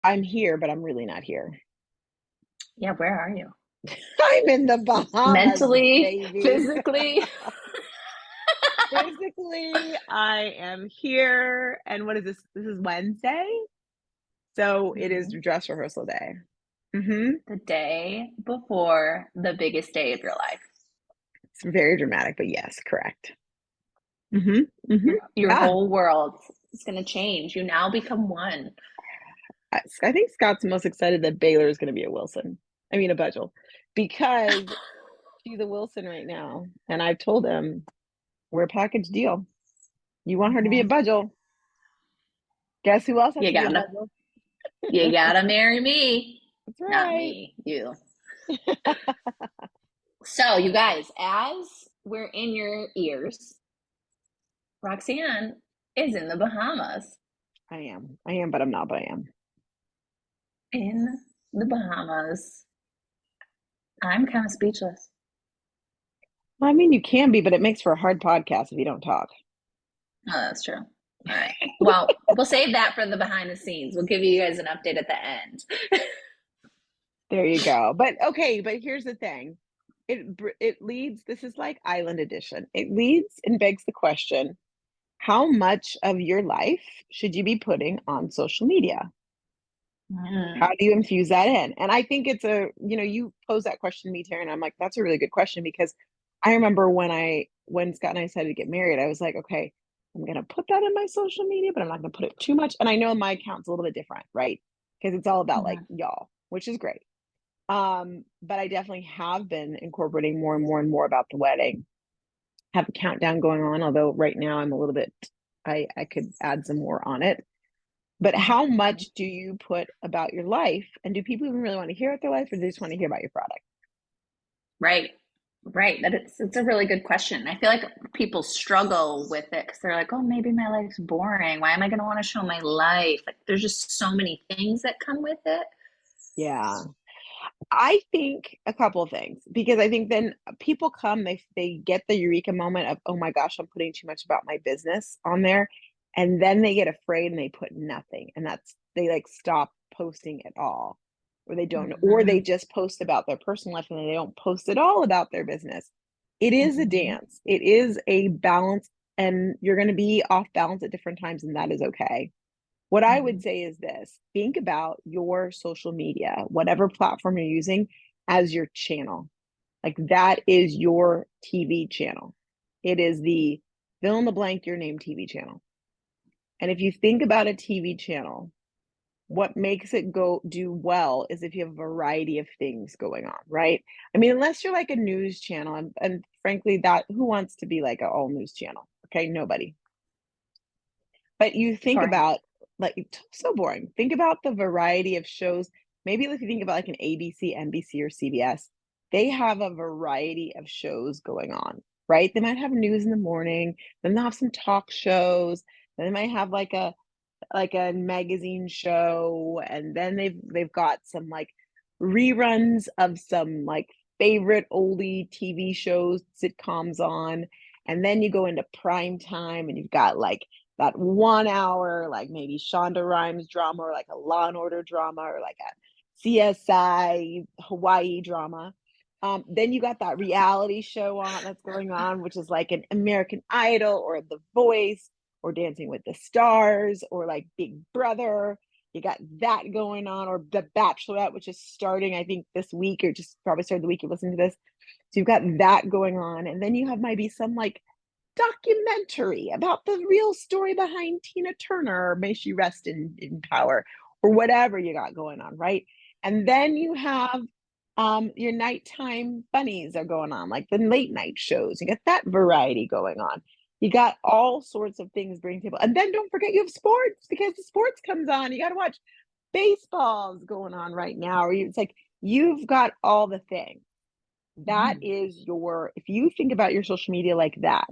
I'm here, but I'm really not here. Yeah, where are you? I'm in the Bahamas, Mentally, baby. physically? Physically, I am here. And what is this? This is Wednesday. So it is Mhm. dress rehearsal day. Hmm. The day before the biggest day of your life. It's very dramatic, but yes, correct. Hmm. Hmm. Your Yeah. whole world is going to change. You now become one. I think Scott's most excited that Baylor is going to be a Wilson. I mean, a Budgel, because she's a Wilson right now. And I've told him we're a package deal. You want her to be a Mhm. Budgel. Guess who else has You to be a gotta, Budgel? you gotta marry me, That's not right. me, you. So, you guys, as we're in your ears, Roxanne is in the Bahamas. I am, but I'm not, but I am. In the Bahamas. I'm kind of speechless. Well, I mean, you can be, but it makes for a hard podcast if you don't talk. Oh, that's true. All right. Well, we'll save that for the behind the scenes. We'll give you guys an update at the end. There you go. But okay, but here's the thing. It leads, this is like Island Edition. It leads and begs the question, how much of your life should you be putting on social media? How Mm, do you infuse that in? And I think it's you pose that question to me, Taryn, and I'm like, that's a really good question because I remember when Scott and I decided to get married, I was like, okay, I'm gonna put that in my social media, but I'm not gonna put it too much. And I know my account's a little bit different, right? Because it's all about like mhm, y'all, which is great. But I definitely have been incorporating more and more and more about the wedding. Have a countdown going on, although right now I'm a little bit I could add some more on it. But how mhm. much do you put about your life? And do people even really want to hear about their life or do they just want to hear about your product? Right. Right. That it's a really good question. I feel like people struggle with it because they're like, oh, maybe my life's boring. Why am I going to want to show my life? Like, there's just so many things that come with it. Yeah. I think a couple of things because I think then people come, they get the eureka moment of, oh my gosh, I'm putting too much about my business on there. And then they get afraid and they put nothing. And that's they like stop posting at all. Or they don't, or they Hmm. just post about their personal life and they don't post at all about their business. It is a Hmm. dance. It is a balance, and you're going to be off balance at different times, and that is okay. What I would Hmm. say is this: think about your social media, whatever platform you're using, as your channel. Like that is your TV channel. It is the fill in the blank your name TV channel. And if you think about a TV channel, what makes it go do well is if you have a variety of things going on, right? I mean, unless you're like a news channel, and frankly, that who wants to be like an all news channel? Okay, nobody. But you think Boring. about like so boring. Think about the variety of shows. Maybe if you think about like an ABC, NBC, or CBS, they have a variety of shows going on, right? They might have news in the morning, then they'll have some talk shows, then they might have like a magazine show, and then they've got some like reruns of some like favorite oldie TV shows, sitcoms on, and then you go into prime time and you've got like that 1 hour, like maybe Shonda Rhimes drama or like a Law and Order drama or like a CSI Hawaii drama. Then you got that reality show on that's going on, which is like an American Idol or The Voice or Dancing with the Stars or like Big Brother. You got that going on, or The Bachelorette, which is starting, I think, this week, or just probably started the week you listen to this. So you've got that going on. And then you have maybe some like documentary about the real story behind Tina Turner, or may she rest in power, or whatever you got going on, right? And then you have your nighttime bunnies are going on, like the late night shows. You got that variety going on. You got all sorts of things bringing people. And then don't forget you have sports because the sports comes on. You got to watch baseball's going on right now. Or it's like you've got all the things. That Hmm. is if you think about your social media like that,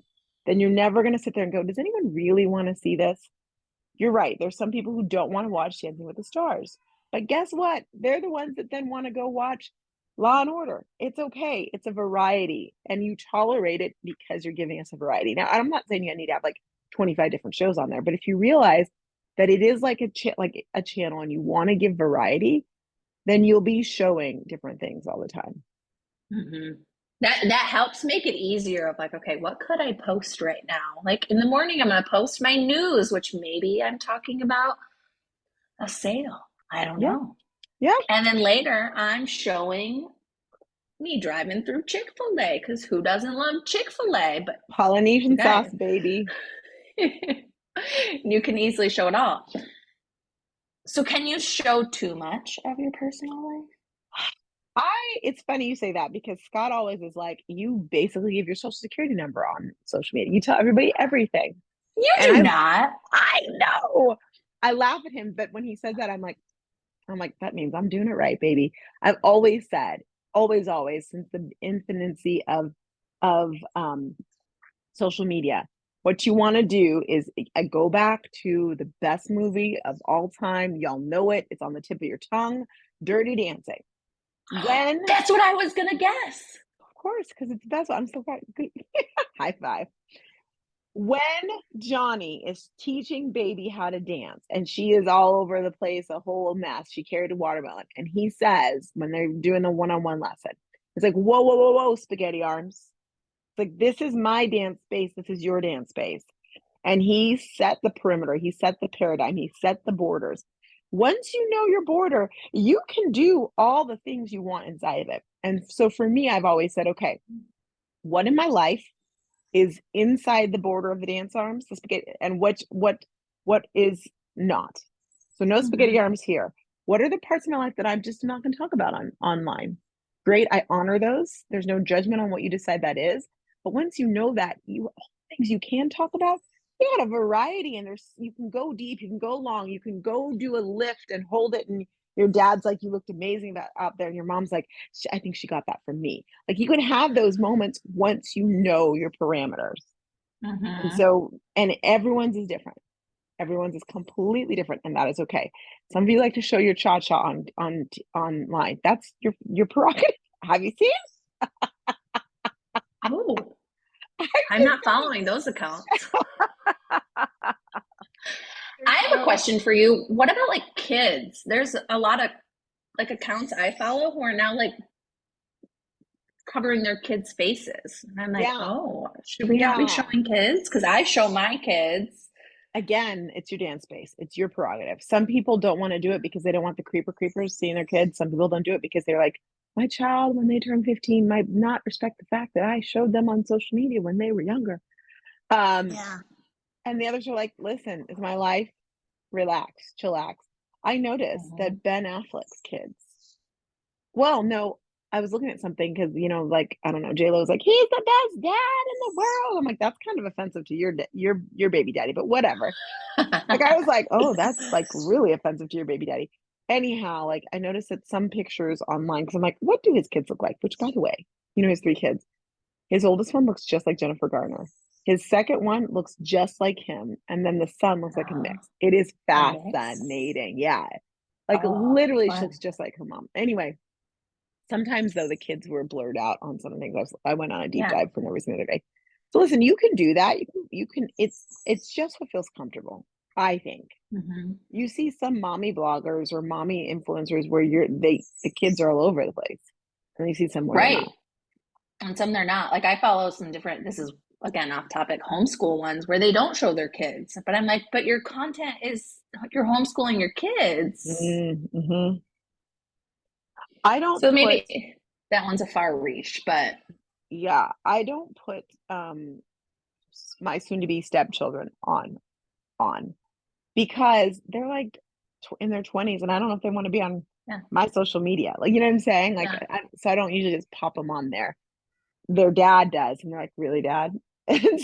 then you're never going to sit there and go, does anyone really want to see this? You're right. There's some people who don't want to watch Dancing with the Stars. But guess what? They're the ones that then want to go watch Law and Order. It's okay. It's a variety and you tolerate it because you're giving us a variety. Now, I'm not saying you need to have like 25 different shows on there, but if you realize that it is like like a channel and you want to give variety, then you'll be showing different things all the time. Hmm. That helps make it easier of like, okay, what could I post right now? Like in the morning, I'm gonna post my news, which maybe I'm talking about a sale. I don't Yeah. know. Yeah. And then later, I'm showing me driving through Chick-fil-A because who doesn't love Chick-fil-A? But you Polynesian sauce, guys, baby. you can easily show it all. So can you show too much of your personal life? It's funny you say that because Scott always is like, you basically give your social security number on social media. You tell everybody everything. You And do not. I know. I laugh at him, but when he says that, I'm like, that means I'm doing it right, baby. I've always said, always, since the infancy of social media, what you want to do is I go back to the best movie of all time. Y'all know it. It's on the tip of your tongue. Dirty Dancing. When, That's what I was gonna guess. of course, because it's the best one. I'm so proud. High five. When Johnny is teaching baby how to dance and she is all over the place, a whole mess, she carried a watermelon. And he says, when they're doing the one-on-one lesson, it's like, whoa, whoa, whoa, whoa, spaghetti arms. It's like, this is my dance space. This is your dance space. And he set the perimeter, he set the paradigm, he set the borders. Once you know your border, you can do all the things you want inside of it. And so for me, I've always said, okay, what in my life is inside the border of the dance arms, the spaghetti, and what is not. So no spaghetti Mm-hmm. arms here. What are the parts of my life that I'm just not going to talk about on online? Great, I honor those. There's no judgment on what you decide that is. But once you know that, you all things you can talk about, you got a variety, and there's you can go deep, you can go long, you can go do a lift and hold it, and your dad's like, you looked amazing about out there, and your mom's like, I think she got that from me. Like you can have those moments once you know your parameters. And Mm-hmm. so, and everyone's is different. Everyone's is completely different, and that is okay. Some of you like to show your cha-cha on online. That's your prerogative. Have you seen? Oh, Have I'm you not following those accounts. seen? I There's have a no. question for you. What about like kids? There's a lot of like accounts I follow who are now like covering their kids' faces. And I'm like, Yeah, oh, should we not be yeah. showing kids? Because I show my kids. Again, it's your dance space. It's your prerogative. Some people don't want to do it because they don't want the creepers seeing their kids. Some people don't do it because they're like, my child, when they turn 15, might not respect the fact that I showed them on social media when they were younger. Um, Yeah. and the others are like, listen, it's my life. Relax, chillax. I noticed Mm-hmm. that Ben Affleck's kids. Well, no, I was looking at something because like I don't know, J Lo was like, he's the best dad in the world. I'm like, that's kind of offensive to your baby daddy, but whatever. Like I was like, oh, that's like really offensive to your baby daddy. Anyhow, like I noticed that some pictures online because I'm like, what do his kids look like? Which, by the way, he has three kids. His oldest one looks just like Jennifer Garner. His second one looks just like him, and then the son looks like a uh, mix. It is a mix. fascinating. Yeah, like Oh, literally, she looks fun. just like her mom. Anyway, sometimes though the kids were blurred out on some things. I went on a deep Yeah. dive for no reason the other day. So listen, you can do that. You can. It's just what feels comfortable. I think Mm-hmm. you see some mommy bloggers or mommy influencers where the kids are all over the place, and you see some where they're Right. not. And some they're not. Like I follow some different, this is again off topic, homeschool ones where they don't show their kids. But I'm like, but your content is you're homeschooling your kids. Mm-hmm. I don't So put maybe that one's a far reach, but yeah, I don't put my soon to be stepchildren on because they're like in their 20s and I don't know if they want to be on yeah. my social media. Like, you know what I'm saying? Like, Yeah. so I don't usually just pop them on there. Their dad does, and they're like, "Really, dad?" And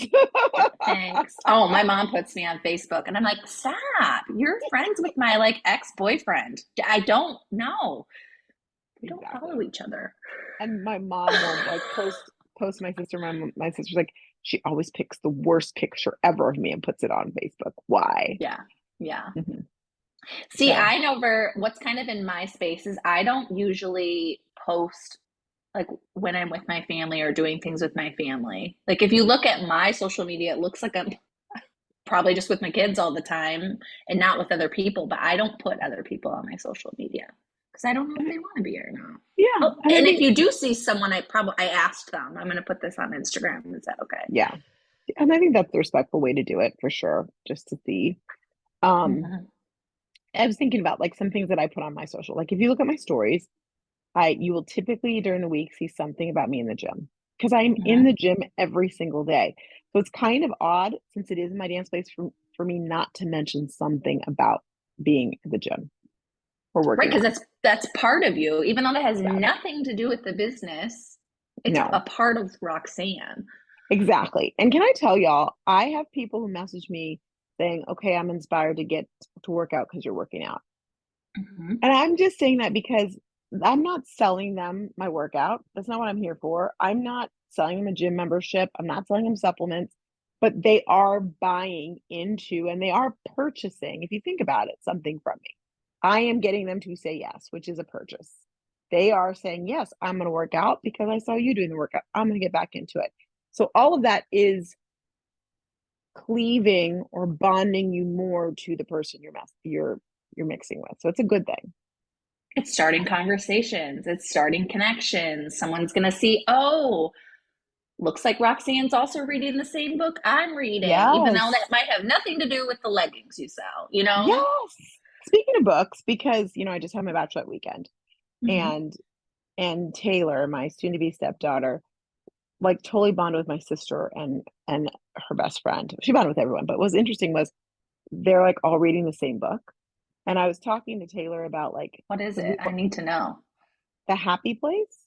Thanks. Oh, my mom puts me on Facebook and I'm like, stop. You're friends with my like ex-boyfriend. I don't know. We don't follow exactly. each other. And my mom will like post my sister. My sister's like, she always picks the worst picture ever of me and puts it on Facebook. Why? Yeah. Yeah. Mhm. See, So I never, what's kind of in my space is I don't usually post like when I'm with my family or doing things with my family. Like if you look at my social media, it looks like I'm probably just with my kids all the time and not with other people, but I don't put other people on my social media because I don't know if they want to be or not. Yeah. Oh, And I and if think, you do see someone, I asked them, I'm going to put this on Instagram. Is that okay? yeah. And I think that's the respectful way to do it for sure. Just to see. Um, Mm-hmm. I was thinking about like some things that I put on my social. Like if you look at my stories, you will typically during the week see something about me in the gym because I'm in Mm-hmm. the gym every single day. So it's kind of odd since it is my dance place for me not to mention something about being at the gym or Right, working because out. that's part of you, even though that has Yeah. nothing to do with the business. It's a No, part of Roxanne. exactly. And can I tell y'all, I have people who message me saying, okay, I'm inspired to get to work out because you're working out. Mm-hmm. And I'm just saying that because I'm not selling them my workout. That's not what I'm here for. I'm not selling them a gym membership. I'm not selling them supplements, but they are buying into and they are purchasing, if you think about it, something from me. I am getting them to say yes, which is a purchase. They are saying, yes, I'm going to work out because I saw you doing the workout. I'm going to get back into it. So all of that is cleaving or bonding you more to the person you're mixing with. So it's a good thing. It's starting conversations, it's starting connections. Someone's going to see, oh, looks like Roxanne's also reading the same book I'm reading, even though Yes. that might have nothing to do with the leggings you sell, you know? Yes. Speaking of books, because I just had my bachelorette weekend Mm-hmm. and Taylor, my soon to be stepdaughter, like totally bonded with my sister and her best friend. She bonded with everyone, but what was interesting was they're like all reading the same book. And I was talking to Taylor about like What is because it? we I need to know. the happy place.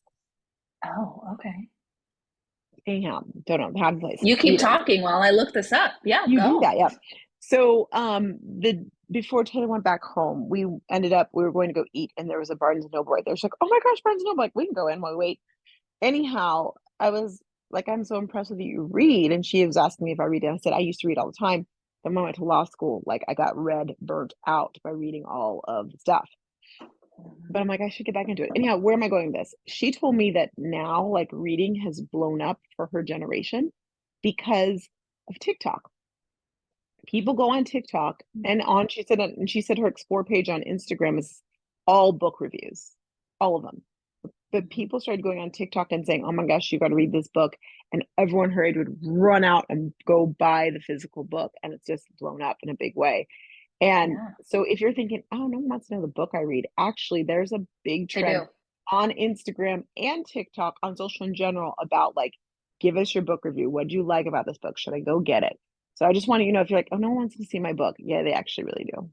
Oh, okay. Anyhow, don't know the happy place. You keep Read it. talking while I look this up. Yeah, You do go. that, yeah. So the before Taylor went back home, we were going to go eat and there was a Barnes and Noble right there. She's like, oh my gosh, Barnes and Noble, like we can go in while we wait. Anyhow, I was like, I'm so impressed with you read. And she was asking me if I read. And I said, I used to read all the time. Then when I went to law school, like I got read burnt out by reading all of the stuff. But I'm like, I should get back into it. Anyhow, where am I going with this? She told me that now like reading has blown up for her generation because of TikTok. People go on TikTok and she said her explore page on Instagram is all book reviews, all of them. But people started going on TikTok and saying, "Oh my gosh, you got to read this book," and everyone her age would run out and go buy the physical book, and it's just blown up in a big way. And Yeah, so, if you're thinking, "Oh, no one wants to know the book I read," actually, there's a big they trend do. on Instagram and TikTok on social in general about like, give us your book review. What do you like about this book? Should I go get it? So I just want you to know if you're like, oh, no one wants to see my book. Yeah, they actually really do.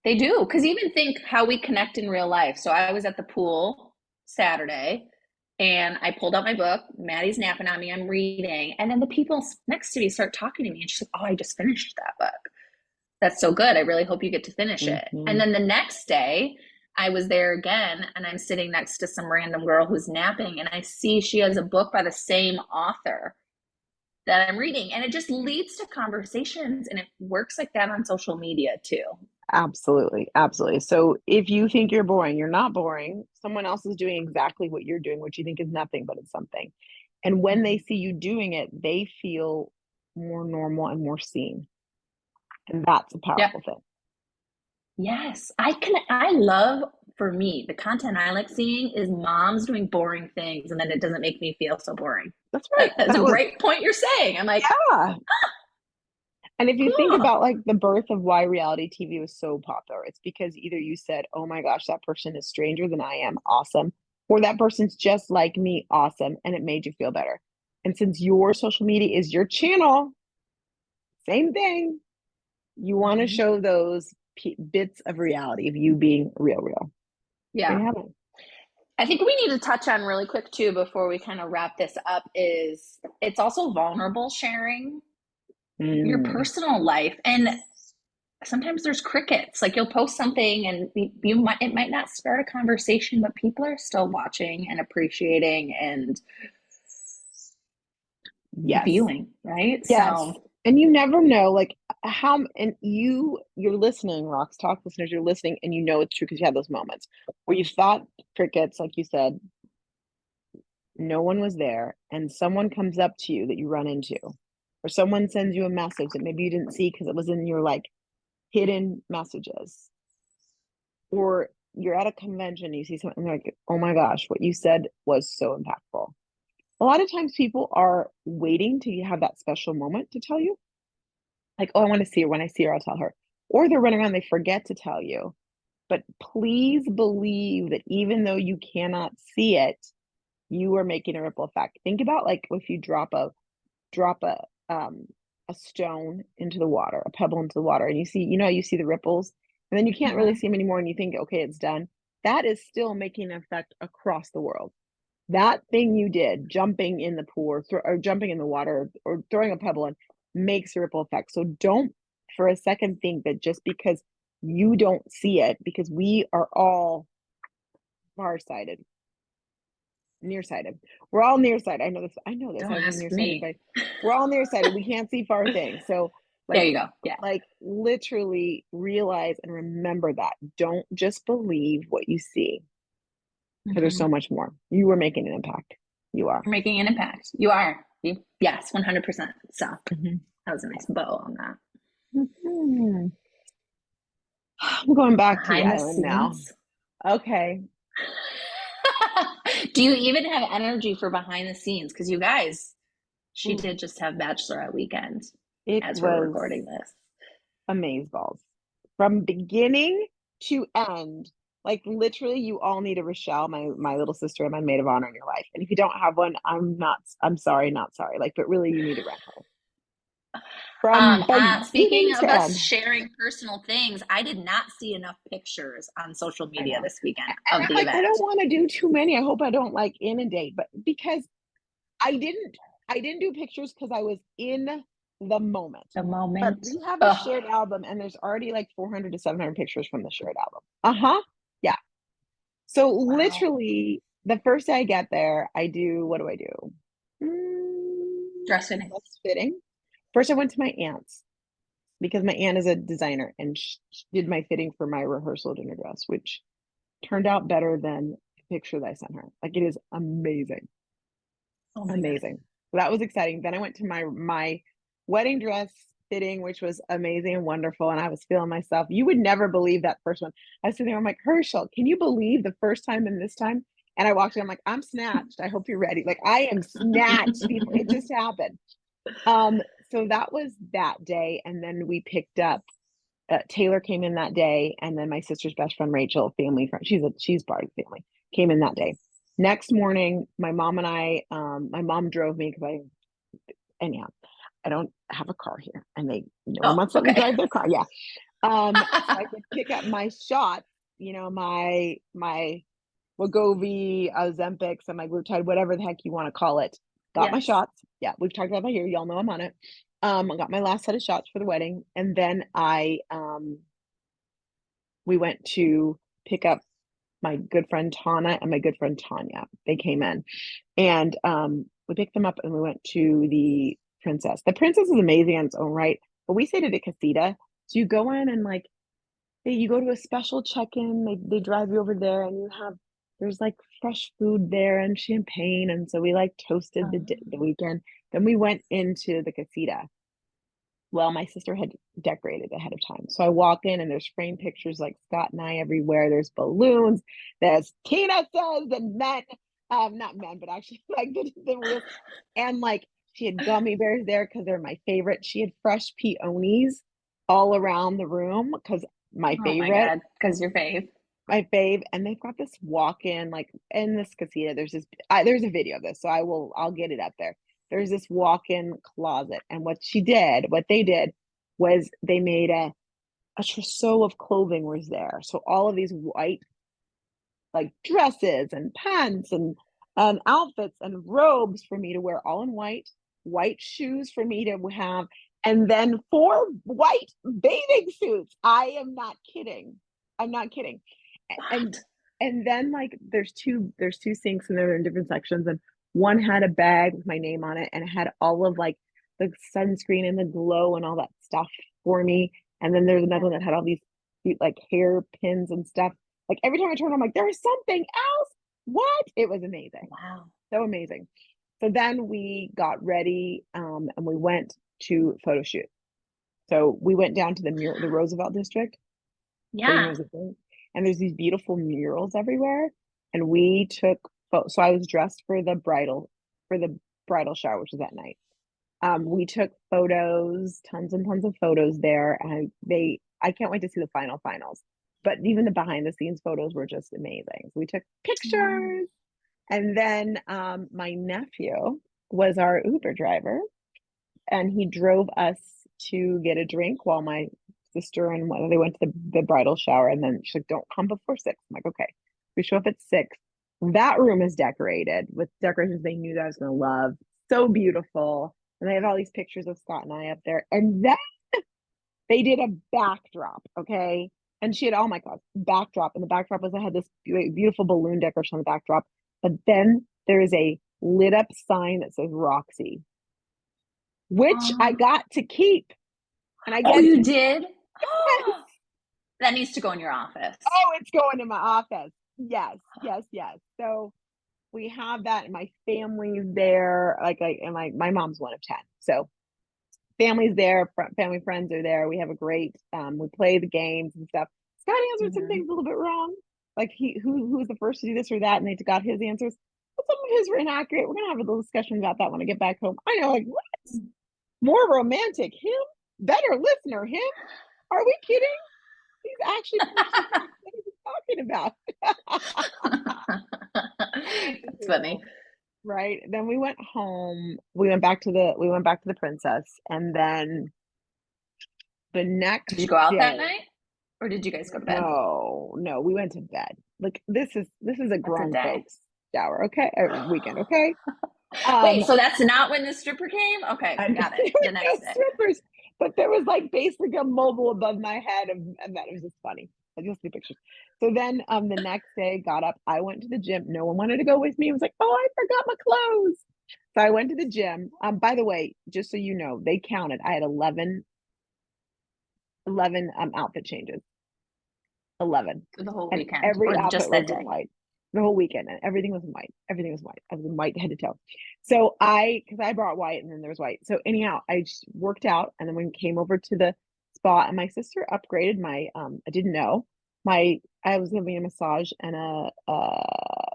They do. Because even think how we connect in real life. So I was at the pool Saturday and I pulled out my book. Maddie's napping on me. I'm reading. And then the people next to me start talking to me. And she's like, oh, I just finished that book. That's so good. I really hope you get to finish it. And Mm-hmm. then the next day, I was there again and I'm sitting next to some random girl who's napping and I see she has a book by the same author that I'm reading. And it just leads to conversations and it works like that on social media too. Absolutely. Absolutely. So if you think you're boring, you're not boring. Someone else is doing exactly what you're doing, which you think is nothing, but it's something. And when they Mm-hmm. see you doing it, they feel more normal and more seen. And that's a Yep. powerful thing. Yes. I love, for me, the content I like seeing is moms doing boring things and then it doesn't make me feel so boring. That's right. That's a That was, great point you're saying. I'm like, yeah. And if you think cool. about like the birth of why reality TV was so popular, it's because either you said, oh my gosh, that person is stranger than I am, awesome, or that person's just like me, awesome, and it made you feel better. And since your social media is your channel, same thing, you want to Mm-hmm. show those bits of reality of you being real. There Yeah. you have it. I think we need to touch on really quick too before we kind of wrap this up is it's also vulnerable sharing your Mm, personal life and sometimes there's crickets like you'll post something and you might it might not start a conversation but people are still watching and appreciating and yes. viewing, right? Yes. So And you never know, like how, and you're listening, Rocks Talk listeners, you're listening, and you know it's true because you had those moments where you thought crickets, like you said, no one was there, and someone comes up to you that you run into. or someone sends you a message that maybe you didn't see because it was in your like hidden messages, or you're at a convention, you see something like, oh my gosh, what you said was so impactful. A lot of times people are waiting to have that special moment to tell you, like, oh, I want to see her. When I see her, I'll tell her. Or they're running around, they forget to tell you. But please believe that even though you cannot see it, you are making a ripple effect. Think about like if you drop a stone into the water, a pebble into the water, and you see, you see the ripples, and then you can't really Uh-huh. see them anymore, and you think, okay, it's done. That is still making an effect across the world. That thing you did, jumping in the pool or jumping in the water or throwing a pebble in, makes a ripple effect. So don't for a second think that just because you don't see it, because we are all farsighted, nearsighted. We're all nearsighted. I know this. I Don't have a ask nearsighted, me. but we're all nearsighted. We can't see far things. So There like you go. Yeah. literally realize and remember that. Don't just believe what you see, because there's so Hmm. much more. You are making an impact. You are. You're making an impact. You are. Yes, 100%. So Mhm. that was a nice bow on that. Mhm. I'm going back to the Behind the island now. scenes. Okay. Do you even have energy for behind the scenes? Because you guys, she Ooh, did just have Bachelorette weekend it as we're was recording this. amazeballs from beginning to end. Like literally, you all need a Rochelle, my little sister and my maid of honor in your life. And if you don't have one, I'm not. I'm sorry, not sorry. Like, but really, you need a rental from Speaking beginning of to us end. sharing personal things, I did not see enough pictures on social I media know, this weekend and of I'm the like, I don't event. want to do too many. I hope I don't like inundate, but because I didn't I didn't do pictures because I was in the moment. The But moment. we have a Oh, shared album and there's already like 400 to 700 pictures from the shared album. Uh-huh. Yeah. So wow. literally the first day I get there, I do, what do I do? Dress fitting. Dress fitting. First I went to my aunt's because my aunt is a designer and she did my fitting for my rehearsal dinner dress, which turned out better than the picture that I sent her. Like it is amazing. Oh my God. Amazing. So that was exciting. Then I went to my wedding dress fitting, which was amazing and wonderful. And I was feeling myself. You would never believe that first one. I was sitting there, I'm like, Herschel, can you believe the first time and this time? And I walked in, I'm like, I'm snatched. I hope you're ready. Like I am snatched, people. It just happened. Um, so that was that day. And then we picked up Taylor came in that day, and then my sister's best friend Rachel, family friend, she's part of the family, came in that day. Next morning, my mom and I, my mom drove me because anyhow, I don't have a car here, and no one Oh, wants to let me okay. drive their car. Yeah, so I could pick up my shots, my Wegovy, Ozempic, semaglutide, whatever the heck you want to call it. Got my Yes. shots. Yeah, we've talked about that here. Y'all know I'm on it. I got my last set of shots for the wedding, and then we went to pick up my good friend Tana and my good friend Tanya. They came in, and we picked them up, and we went to the princess. The princess is amazing on its own right, but we stayed at a casita. So you go in and like you go to a special check-in. They drive you over there, and there's like fresh food there and champagne, and so we like toasted the weekend. Then we went into the casita. Well, my sister had decorated ahead of time. So I walk in and there's framed pictures like Scott and I everywhere. There's balloons, there's Tina says, and men, not men, but actually like the real, and like she had gummy bears there because they're my favorite. She had fresh peonies all around the room because my Oh my favorite, God. Because you're fave. my fave. And they've got this walk in, like in this casita, there's a video of this. So I'll get it up there. There's this walk in closet. And what they did was they made a trousseau of clothing was there. So all of these white, like dresses and pants and outfits and robes for me to wear all in white shoes for me to have, and then four white bathing suits. I am not kidding. I'm not kidding. And What? and then like there's two sinks and they're in different sections, and one had a bag with my name on it and it had all of like the sunscreen and the glow and all that stuff for me. And then there's another one that had all these like hair pins and stuff. Like every time I turn, I'm like, there's something else. What? It was amazing. Wow. So amazing. So then we got ready and we went to photo shoot. So we went down to the Roosevelt district, Freedom Yeah. Music Room, and there's these beautiful murals everywhere. And we took so I was dressed for the bridal shower, which is that night. We took photos, tons and tons of photos there, and I can't wait to see the finals. But even the behind the scenes photos were just amazing. So we took Wow. pictures, and then my nephew was our Uber driver, and he drove us to get a drink while my sister and they went to the bridal shower. And then she's like, "Don't come before 6." I'm like, "Okay." We show up at 6. That room is decorated with decorations they knew that I was going to love. So beautiful. And they have all these pictures of Scott and I up there. And then they did a backdrop, okay? And she had, oh my God, backdrop. And the backdrop was, I had this beautiful balloon decoration on the backdrop. But then there is a lit up sign that says Roxy, which I Um, got to keep. And I oh, get you to, did? yes, That needs to go in your office. oh, it's going to my office. Yes, yes, yes. So we have that, and my family's there. And my mom's one of 10. So family's there, family friends are there. We have a great, we play the games and stuff. Scott answered some Hmm. things a little bit wrong. Like who was the first to do this or that, and they got his answers. But some of his were inaccurate. We're gonna have a little discussion about that when I get back home. I know, like, what? More romantic him? Better listener him? Are we kidding? He's actually partially what he's talking about. That's funny. Right. Then we went home. We went back to the princess, and then the Did you next go out that day, night? Or did you guys go to bed? no, we went to bed. Like, this is a That's a grown day. folks shower, okay? Weekend, okay? Um, Wait, so that's not when the stripper came? Okay, and got it. there was The no next day. strippers, but there was like basically a mobile above my head, and that was just funny. I just see pictures. So then, the next day, got up. I went to the gym. No one wanted to go with me. I was like, oh, I forgot my clothes. So I went to the gym. By the way, just so you know, they counted. I had 11 outfit changes. 11. For the whole And weekend every or outfit just was that in day? white the whole weekend, and everything was in white. Everything was white. I was in white head to toe. So because I brought white and then there was white. So anyhow, I just worked out, and then we came over to the spa, and my sister upgraded my, I didn't know, I was having a massage and a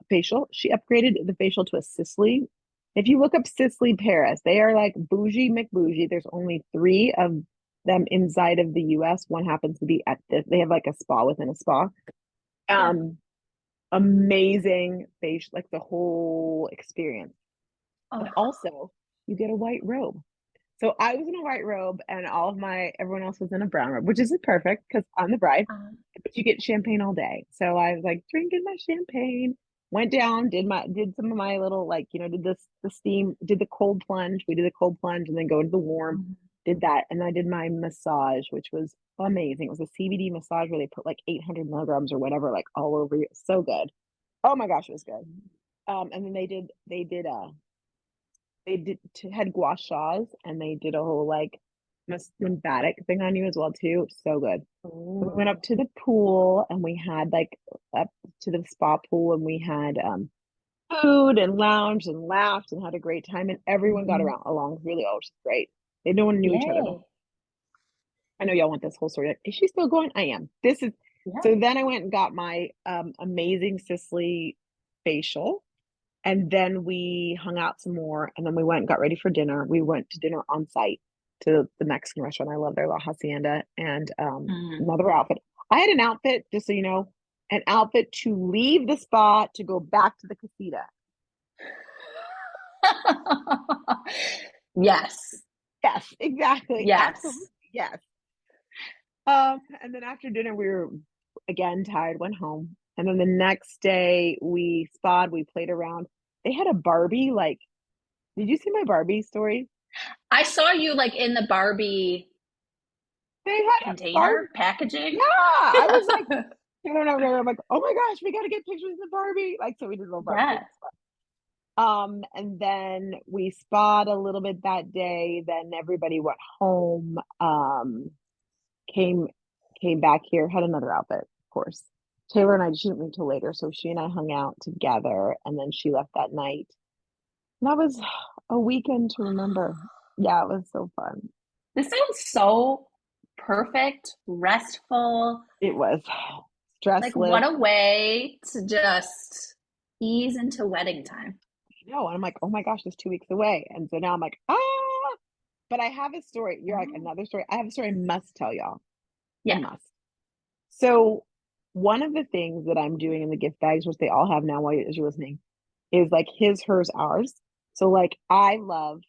facial. She upgraded the facial to a Sisley. If you look up Sisley Paris, they are like bougie McBougie. There's only 3 of them inside of the US. One happens to be they have like a spa within a spa. Yeah. Um, Amazing facial, like the whole experience. But Oh, also, you get a white robe. So I was in a white robe, and everyone else was in a brown robe, which isn't perfect because I'm the bride, um, but you get champagne all day. So I was like drinking my champagne, went down, did some of my little, like, did the steam, did the cold plunge. We did the cold plunge and then go to the warm, mhm. did that. And I did my massage, which was amazing. It was a CBD massage where they put like 800 milligrams or whatever, like all over you. So good. Oh my gosh, it was good. And then had gua shas, and they did a whole like lymphatic thing on you as well too. So good. We went up Ooh, to the pool, and we had like up to the spa pool, and we had food and lounged and laughed and had a great time, and everyone got mhm. around along really well, which is great. No one knew each other. Yay. I know y'all want this whole story. Like, is she still going? I am. This is Yeah. so then I went and got my amazing Sicily facial. And then we hung out some more, and then we went and got ready for dinner. We went to dinner on site to the Mexican restaurant. I love their La Hacienda, and Mhm. another outfit. I had an outfit, just so you know, an outfit to leave the spa to go back to the casita. Yes. Yes, exactly. Absolutely. Yes. Yes. And then after dinner, we were again tired, went home. And then the next day we played around. They had a Barbie, like, did you see my Barbie story? I saw you like in the Barbie They had a Barbie. container packaging. Yeah. I was like, Taylor and I were I'm like, oh my gosh, we gotta get pictures of Barbie. Like, so we did a little Barbie thing. Yes. And then we spa'd a little bit that day. Then everybody went home. Came came back here, had another outfit, of course. Taylor and I, she didn't leave till later, so she and I hung out together, and then she left that night. And that was a weekend to remember. Yeah, it was so fun. This sounds so perfect, restful. It was Like, what stressless. a way to just ease into wedding time. No, and I'm like, oh my gosh, it's 2 weeks away. And so now I'm like, but I have a story. You're like Oh, another story. I have a story I must tell y'all. I yeah. must. So one of the things that I'm doing in the gift bags, which they all have now while as you're listening, is like his, hers, ours. So like I love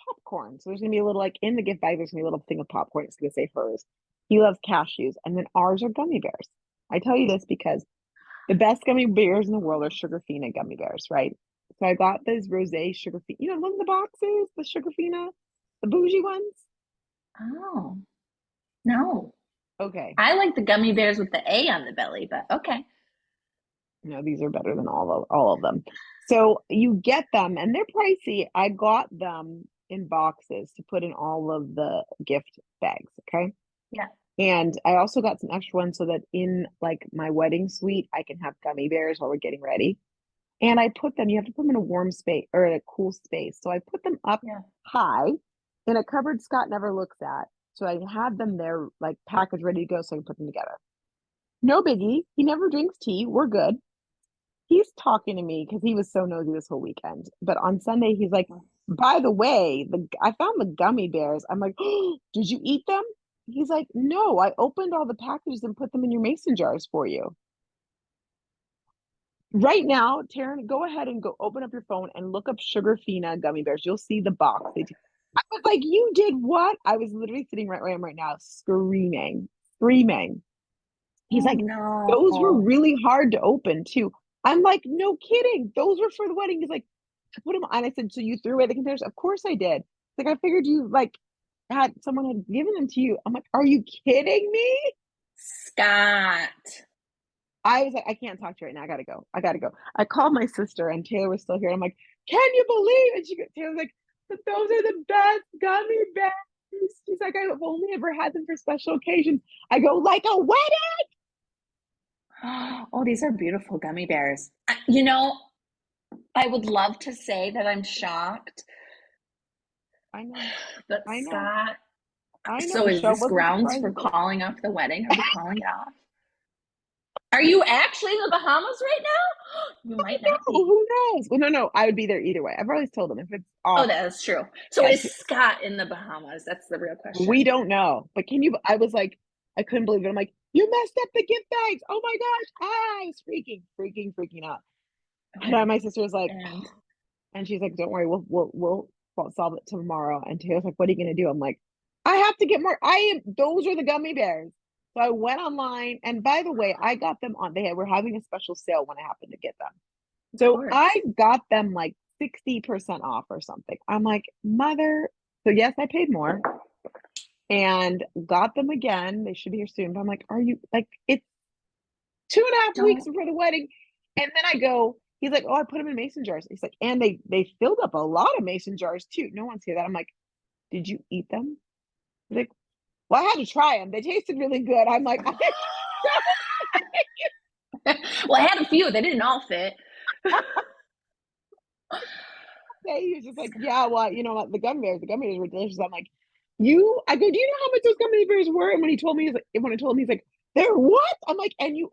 popcorn. So there's gonna be a little like in the gift bag, there's gonna be a little thing of popcorn. It's gonna say hers. He loves cashews, and then ours are gummy bears. I tell you this because the best gummy bears in the world are Sugarfina gummy bears, right? So I got those rosé Sugarfina, one of the boxes, the Sugarfina, the bougie ones. Oh, no. Okay, I like the gummy bears with the A on the belly, but okay. no, these are better than all of them. So you get them, and they're pricey. I got them in boxes to put in all of the gift bags. Okay. Yeah. And I also got some extra ones so that in like my wedding suite, I can have gummy bears while we're getting ready. And I put them, you have to put them in a warm space or in a cool space. So I put them up Yeah. high in a cupboard Scott never looks at. So I had them there, like packaged, ready to go, so I can put them together. No biggie. He never drinks tea. We're good. He's talking to me because he was so nosy this whole weekend. But on Sunday, he's like, by the way, I found the gummy bears. I'm like, oh, did you eat them? He's like, no, I opened all the packages and put them in your mason jars for you. Right now, Taryn, go ahead and go open up your phone and look up Sugarfina gummy bears. You'll see the box. I was like, you did what? I was literally sitting right where I am right now, screaming, screaming. He's Oh like, those were no. really hard to open too. I'm like, no kidding. Those were for the wedding. He's like, I put them on. I said, so you threw away the containers? Of course I did. Like, I figured you like had someone had given them to you. I'm like, are you kidding me? Scott. I was like, I can't talk to you right now. I gotta go. I gotta go. I called my sister and Taylor was still here. I'm like, can you believe it? Taylor's like, but those are the best gummy bears. She's like, I've only ever had them for special occasions. I go, like a wedding. Oh, these are beautiful gummy bears. I would love to say that I'm shocked, I know. but I know. Scott, I know. so is Michelle this wasn't grounds surprised for at all. calling off the wedding? Are we calling it off? Are you actually in the Bahamas right now? You might not No, be. who knows? Well, no. I would be there either way. I've always told them if it's Oh, off, that is true. So yeah, is Scott in the Bahamas? That's the real we question. don't know. But can you? I was like, I couldn't believe it. I'm like, you messed up the gift bags. Oh my gosh. I was freaking out. And Okay. my sister was like, And and she's like, don't worry, we'll solve it tomorrow. And Taylor's like, what are you gonna do? I'm like, I have to get more. Those are the gummy bears. So I went online, and by the way, I got them on. Were having a special sale when I happened to get them. of So I course. got them like 60% off or something. I'm like, mother. So yes, I paid more and got them again. They should be here soon. But I'm like, are you like it's 2.5 weeks Don't. before the wedding? And then I go, he's like, oh, I put them in mason jars. He's like, and they filled up a lot of mason jars too. No one's here that. I'm like, did you eat them? He's like, well, I had to try them. They tasted really good. I'm like, I Well, I had a few. They didn't all fit. say he was just like, yeah, well, you know what, the gummy bears were delicious. I'm like, I go, do you know how much those gummy bears were? And when he told me, when I told him, he's like, they're what? I'm like, and you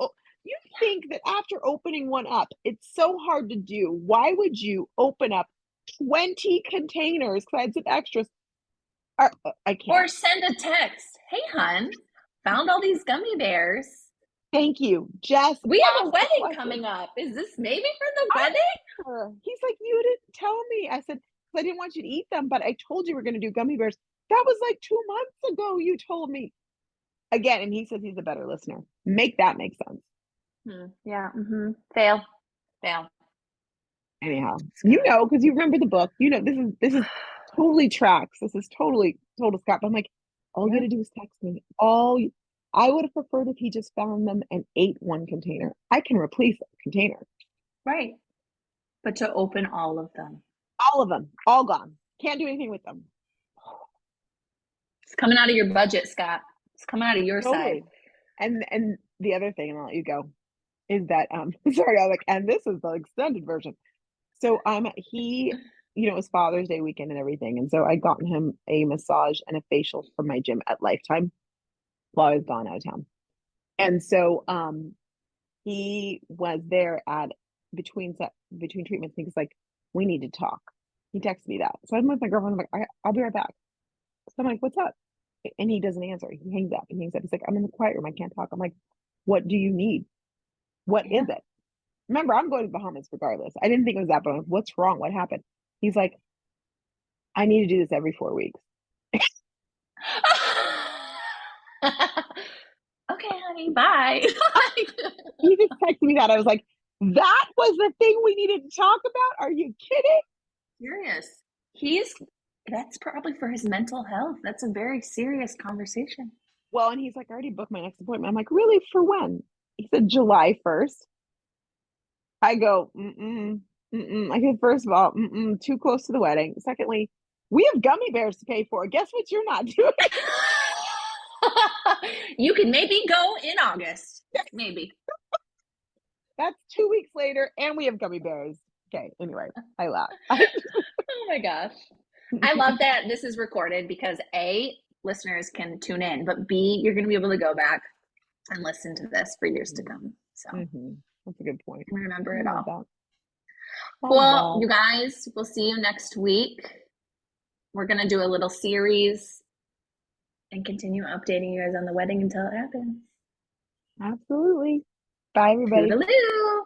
think that after opening one up, it's so hard to do. Why would you open up 20 containers? Because I had some extras. I Or can't. send a text. Hey, hun, found all these gummy bears. Thank you. Just We have a ask the wedding question. coming up. Is this maybe for the I wedding? He's like, you didn't tell me. I said, I didn't want you to eat them, but I told you we're going to do gummy bears. That was like 2 months ago. You told me again, and he says he's a better listener. Make that make sense. Yeah. Fail. Fail. Anyhow, Scott. because you remember the book. This is totally tracks. This is totally total Scott. But I'm like, all you Yeah. got to do is text me. I would have preferred if he just found them and ate one container. I can replace a container. Right. But to open all of them. All of them, all gone. Can't do anything with them. It's coming out of your budget, Scott. It's coming out of your side. Totally. And the other thing, and I'll let you go, is that sorry, I was like, and this is the extended version. So he it was Father's Day weekend and everything. And so I'd gotten him a massage and a facial from my gym at Lifetime while I was gone out of town. And so he was there at between treatments. He was like, we need to talk. He texted me that. So I'm with my girlfriend. I'm like, I'll be right back. So I'm like, what's up? And he doesn't answer. He hangs up and hangs up. He's like, I'm in the quiet room. I can't talk. I'm like, what do you need? What Yeah. is it? Remember, I'm going to Bahamas regardless. I didn't think it was that, but I'm like, what's wrong? What happened? He's like, I need to do this every 4 weeks. Okay, honey, bye. He just texted me that. I was like, that was the thing we needed to talk about? Are you kidding? Serious. That's probably for his mental health. That's a very serious conversation. Well, and he's like, I already booked my next appointment. I'm like, really? For when? He said July 1st. I go, mm-mm, mm-mm. I said, first of all, mm-mm, too close to the wedding. Secondly, we have gummy bears to pay for. Guess what you're not doing? You can maybe go in August. Maybe. That's 2 weeks later, and we have gummy bears. Okay, anyway, I laugh. Oh my gosh. I love that this is recorded because A, listeners can tune in, but B, you're going to be able to go back and listen to this for years to come. So Mm-hmm. That's a good point. and remember I it love all. that. Love Well, that. you guys, we'll see you next week. We're going to do a little series and continue updating you guys on the wedding until it happens. Absolutely. Bye, everybody. Toodaloo.